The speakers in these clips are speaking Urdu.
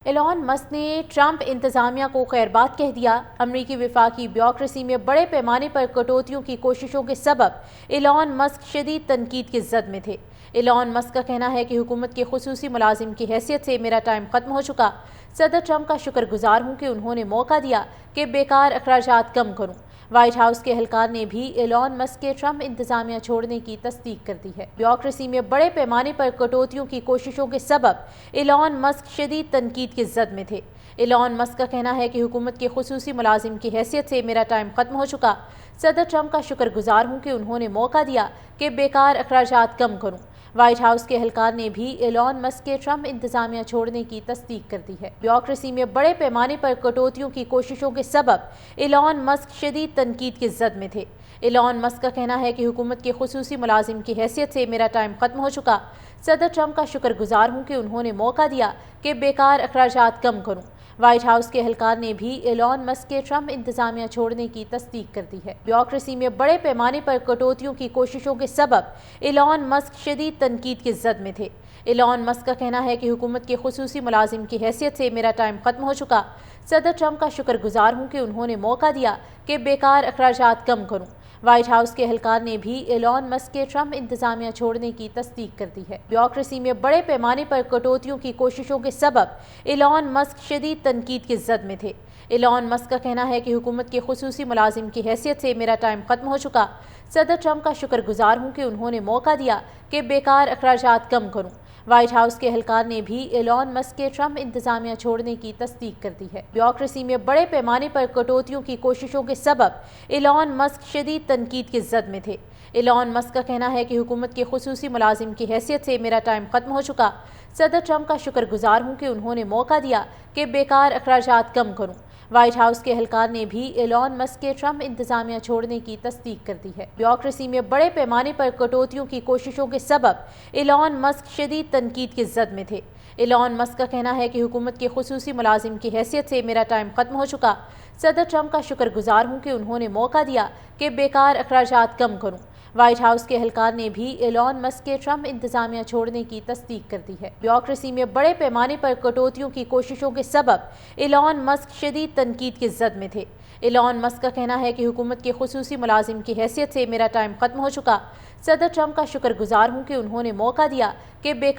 ایلان مسک نے ٹرمپ انتظامیہ کو خیرباد کہہ دیا۔ امریکی وفاقی بیوروکریسی میں بڑے پیمانے پر کٹوتیوں کی کوششوں کے سبب ایلان مسک شدید تنقید کی زد میں تھے۔ ایلان مسک کا کہنا ہے کہ حکومت کے خصوصی ملازم کی حیثیت سے میرا ٹائم ختم ہو چکا۔ صدر ٹرمپ کا شکر گزار ہوں کہ انہوں نے موقع دیا کہ بیکار اخراجات کم کروں۔ وائٹ ہاؤس کے اہلکار نے بھی ایلان مسک کے ٹرمپ انتظامیہ چھوڑنے کی تصدیق کر دی ہے۔ بیوروکریسی میں بڑے پیمانے پر کٹوتیوں کی کوششوں کے سبب ایلان مسک شدید تنقید کی زد میں تھے۔ ایلان مسک کا کہنا ہے کہ حکومت کے خصوصی ملازم کی حیثیت سے میرا ٹائم ختم ہو چکا۔ صدر ٹرمپ کا شکر گزار ہوں کہ انہوں نے موقع دیا کہ بیکار اخراجات کم کروں۔ وائٹ ہاؤس کے اہلکار نے بھی ایلان مسک کے ٹرمپ انتظامیہ چھوڑنے کی تصدیق کر دی ہے۔ بیوروکریسی میں بڑے پیمانے پر کٹوتیوں کی کوششوں کے سبب ایلان مسک شدید تنقید کی زد میں تھے۔ ایلان مسک کا کہنا ہے کہ حکومت کے خصوصی ملازم کی حیثیت سے میرا ٹائم ختم ہو چکا۔ صدر ٹرمپ کا شکر گزار ہوں کہ انہوں نے موقع دیا کہ بیکار اخراجات کم کروں۔ وائٹ ہاؤس کے اہلکار نے بھی ایلان مسک کے ٹرمپ انتظامیہ چھوڑنے کی تصدیق کر دی ہے۔ بیوروکریسی میں بڑے پیمانے پر کٹوتیوں کی کوششوں کے سبب ایلان مسک شدید تنقید کی زد میں تھے۔ ایلان مسک کا کہنا ہے کہ حکومت کے خصوصی ملازم کی حیثیت سے میرا ٹائم ختم ہو چکا۔ صدر ٹرمپ کا شکر گزار ہوں کہ انہوں نے موقع دیا کہ بیکار اخراجات کم کروں۔ وائٹ ہاؤس کے اہلکار نے بھی ایلان مسک کے ٹرمپ انتظامیہ چھوڑنے کی تصدیق کر دی ہے۔ بیوروکریسی میں بڑے پیمانے پر کٹوتیوں کی کوششوں کے سبب ایلان مسک شدید تنقید کی زد میں تھے۔ ایلان مسک کا کہنا ہے کہ حکومت کے خصوصی ملازم کی حیثیت سے میرا ٹائم ختم ہو چکا۔ صدر ٹرمپ کا شکر گزار ہوں کہ انہوں نے موقع دیا کہ بیکار اخراجات کم کروں۔ وائٹ ہاؤس کے اہلکار نے بھی ایلان مسک کے ٹرمپ انتظامیہ چھوڑنے کی تصدیق کر دی ہے۔ بیوروکریسی میں بڑے پیمانے پر کٹوتیوں کی کوششوں کے سبب ایلان مسک شدید تنقید کی زد میں تھے۔ ایلان مسک کا کہنا ہے کہ حکومت کے خصوصی ملازم کی حیثیت سے میرا ٹائم ختم ہو چکا۔ صدر ٹرمپ کا شکر گزار ہوں کہ انہوں نے موقع دیا کہ بیکار اخراجات کم کروں۔ وائٹ ہاؤس کے اہلکار نے بھی ایلان مسک کے ٹرمپ انتظامیہ چھوڑنے کی تصدیق کر دی ہے۔ بیوروکریسی میں بڑے پیمانے پر کٹوتیوں کی کوششوں کے سبب ایلان مسک شدید تنقید کی زد میں تھے۔ ایلان مسک کا کہنا ہے کہ حکومت کے خصوصی ملازم کی حیثیت سے میرا ٹائم ختم ہو چکا۔ صدر ٹرمپ کا شکر گزار ہوں کہ انہوں نے موقع دیا کہ بیکار اخراجات کم کروں۔ وائٹ ہاؤس کے اہلکار نے بھی ایلان مسک کے ٹرمپ انتظامیہ چھوڑنے کی تصدیق کر دی ہے۔ بیوروکریسی میں بڑے پیمانے پر کٹوتیوں کی کوششوں کے سبب ایلان مسک شدید تنقید کی زد میں تھے۔ ایلان مسک کا کہنا ہے کہ حکومت کے خصوصی ملازم کی حیثیت سے میرا ٹائم ختم ہو چکا۔ صدر ٹرمپ کا شکر گزار ہوں کہ انہوں نے موقع دیا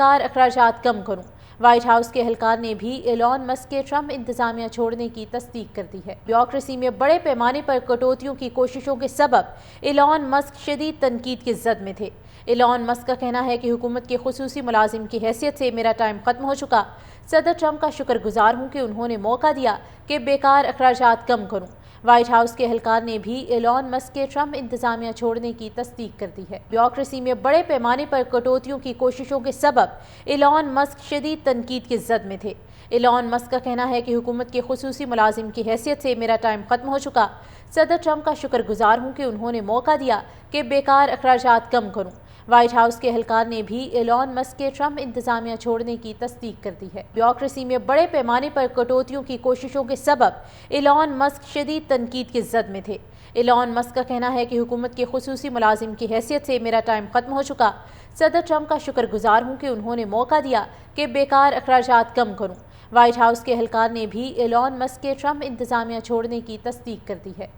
کہ بیکار اخراجات کم کروں۔ وائٹ ہاؤس کے اہلکار نے بھی ایلان مسک کے ٹرمپ انتظامیہ چھوڑنے کی تصدیق کر دی ہے۔ بیوروکریسی میں بڑے پیمانے پر کٹوتیوں کی کوششوں کے سبب ایلان مسک شدید تنقید کی زد میں تھے۔ ایلان مسک کا کہنا ہے کہ حکومت کے خصوصی ملازم کی حیثیت سے میرا ٹائم ختم ہو چکا۔ صدر ٹرمپ کا شکر گزار ہوں کہ انہوں نے موقع دیا کہ بیکار اخراجات کم کروں۔ وائٹ ہاؤس کے اہلکار نے بھی ایلان مسک کے ٹرمپ انتظامیہ چھوڑنے کی تصدیق کر دی ہے۔ بیوروکریسی میں بڑے پیمانے پر کٹوتیوں کی کوششوں کے سبب ایلان مسک شدید تنقید کی زد میں تھے۔ ایلان مسک کا کہنا ہے کہ حکومت کے خصوصی ملازم کی حیثیت سے میرا ٹائم ختم ہو چکا۔ صدر ٹرمپ کا شکر گزار ہوں کہ انہوں نے موقع دیا کہ بیکار اخراجات کم کروں۔ وائٹ ہاؤس کے اہلکار نے بھی ایلان مسک کے ٹرمپ انتظامیہ چھوڑنے کی تصدیق کر دی ہے۔ بیوروکریسی میں بڑے پیمانے پر کٹوتیوں کی کوششوں کے سبب ایلان مسک شدید تنقید کی زد میں تھے۔ ایلان مسک کا کہنا ہے کہ حکومت کے خصوصی ملازم کی حیثیت سے میرا ٹائم ختم ہو چکا۔ صدر ٹرمپ کا شکر گزار ہوں کہ انہوں نے موقع دیا کہ بیکار اخراجات کم کروں۔ وائٹ ہاؤس کے اہلکار نے بھی ایلان مسک کے ٹرمپ انتظامیہ چھوڑنے کی تصدیق کر دی ہے۔